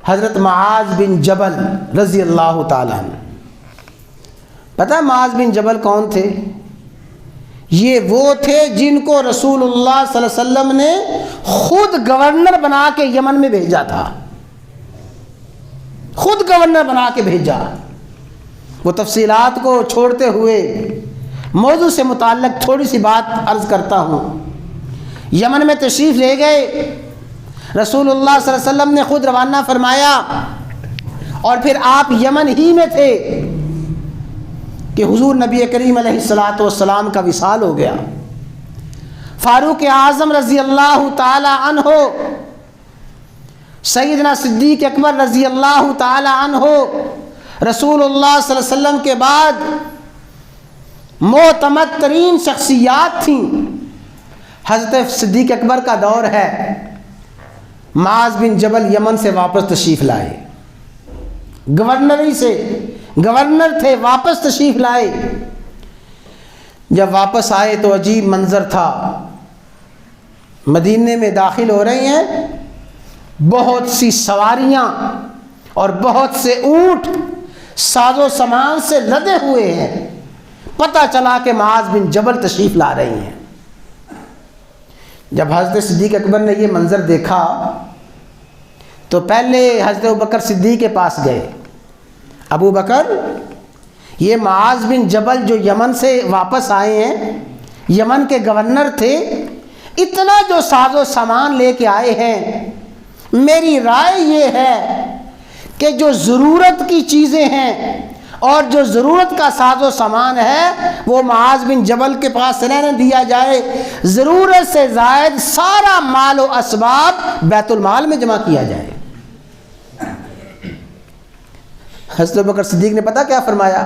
حضرت معاذ بن جبل رضی اللہ تعالیٰ عنہ. پتہ ہے معاذ بن جبل کون تھے؟ یہ وہ تھے جن کو رسول اللہ صلی اللہ علیہ وسلم نے خود گورنر بنا کے یمن میں بھیجا تھا. خود گورنر بنا کے بھیجا. وہ تفصیلات کو چھوڑتے ہوئے موضوع سے متعلق تھوڑی سی بات عرض کرتا ہوں. یمن میں تشریف لے گئے. رسول اللہ صلی اللہ علیہ وسلم نے خود روانہ فرمایا اور پھر آپ یمن ہی میں تھے کہ حضور نبی کریم علیہ الصلوۃ والسلام کا وصال ہو گیا. فاروق اعظم رضی اللہ تعالی عنہ، سیدنا صدیق اکبر رضی اللہ تعالی عنہ رسول اللہ صلی اللہ علیہ وسلم کے بعد معتمد ترین شخصیات تھیں. حضرت صدیق اکبر کا دور ہے. معاذ بن جبل یمن سے واپس تشریف لائے. گورنر تھے، واپس تشریف لائے. جب واپس آئے تو عجیب منظر تھا. مدینے میں داخل ہو رہے ہیں، بہت سی سواریاں اور بہت سے اونٹ ساز و سامان سے لدے ہوئے ہیں. پتہ چلا کہ معاذ بن جبل تشریف لا رہی ہیں. جب حضرت صدیق اکبر نے یہ منظر دیکھا تو پہلے حضرت ابوبکر صدیق کے پاس گئے. ابو بکر، یہ معاذ بن جبل جو یمن سے واپس آئے ہیں، یمن کے گورنر تھے، اتنا جو ساز و سامان لے کے آئے ہیں، میری رائے یہ ہے کہ جو ضرورت کی چیزیں ہیں اور جو ضرورت کا ساز و سامان ہے وہ معاذ بن جبل کے پاس رہنے دیا جائے. ضرورت سے زائد سارا مال و اسباب بیت المال میں جمع کیا جائے. حضرت ابوبکر صدیق نے پتہ کیا فرمایا؟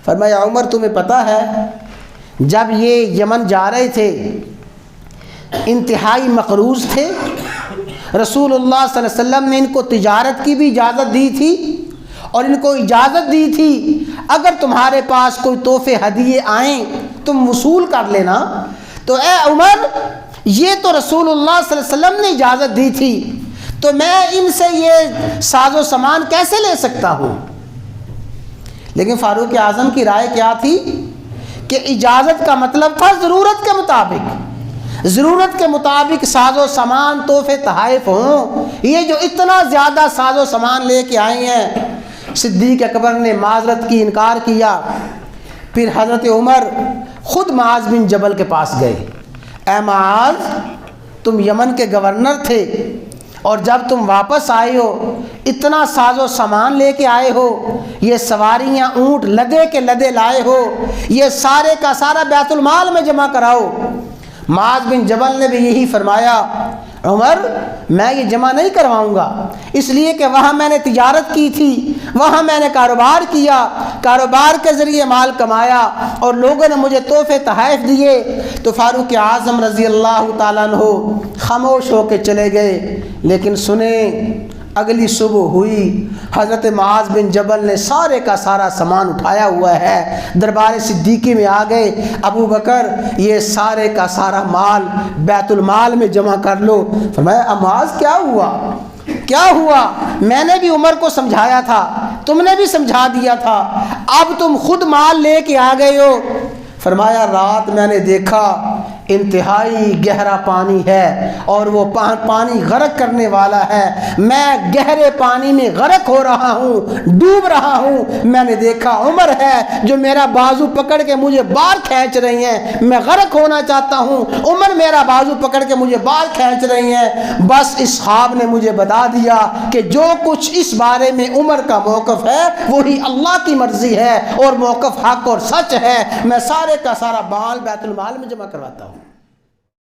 فرمایا عمر، تمہیں پتہ ہے جب یہ یمن جا رہے تھے انتہائی مقروض تھے. رسول اللہ صلی اللہ علیہ وسلم نے ان کو تجارت کی بھی اجازت دی تھی اور ان کو اجازت دی تھی اگر تمہارے پاس کوئی تحفے ہدیے آئیں تم وصول کر لینا. تو اے عمر، یہ تو رسول اللہ صلی اللہ علیہ وسلم نے اجازت دی تھی، تو میں ان سے یہ ساز و سامان کیسے لے سکتا ہوں؟ لیکن فاروق اعظم کی رائے کیا تھی کہ اجازت کا مطلب تھا ضرورت کے مطابق. ضرورت کے مطابق ساز و سامان تحفے تحائف ہوں. یہ جو اتنا زیادہ ساز و سامان لے کے آئے ہیں. صدیق اکبر نے معذرت کی انکار کیا. پھر حضرت عمر خود معاذ بن جبل کے پاس گئے. اے معاذ، تم یمن کے گورنر تھے اور جب تم واپس آئے ہو اتنا ساز و سامان لے کے آئے ہو، یہ سواریاں اونٹ لدے کے لدے لائے ہو، یہ سارے کا سارا بیت المال میں جمع کراؤ. معاذ بن جبل نے بھی یہی فرمایا، عمر میں یہ جمع نہیں کرواؤں گا، اس لیے کہ وہاں میں نے تجارت کی تھی، وہاں میں نے کاروبار کیا، کاروبار کے ذریعے مال کمایا اور لوگوں نے مجھے تحفے تحائف دیے. تو فاروق اعظم رضی اللہ تعالیٰ عنہ خاموش ہو کے چلے گئے. لیکن سنیں، اگلی صبح ہوئی، حضرت معاذ بن جبل نے سارے کا سارا سامان اٹھایا ہوا ہے، دربار صدیقی میں آ گئے. ابو بکر، یہ سارے کا سارا مال بیت المال میں جمع کر لو. فرمایا معاذ کیا ہوا؟ کیا ہوا؟ میں نے بھی عمر کو سمجھایا تھا، تم نے بھی سمجھا دیا تھا، اب تم خود مال لے کے آ گئے ہو. فرمایا رات میں نے دیکھا انتہائی گہرا پانی ہے اور وہ پانی غرق کرنے والا ہے. میں گہرے پانی میں غرق ہو رہا ہوں، ڈوب رہا ہوں. میں نے دیکھا عمر ہے جو میرا بازو پکڑ کے مجھے باہر کھینچ رہی ہیں. میں غرق ہونا چاہتا ہوں، عمر میرا بازو پکڑ کے مجھے باہر کھینچ رہی ہیں. بس اس خواب نے مجھے بتا دیا کہ جو کچھ اس بارے میں عمر کا موقف ہے وہی اللہ کی مرضی ہے اور موقف حق اور سچ ہے. میں سارے کا سارا مال بیت المال میں جمع کرواتا ہوں.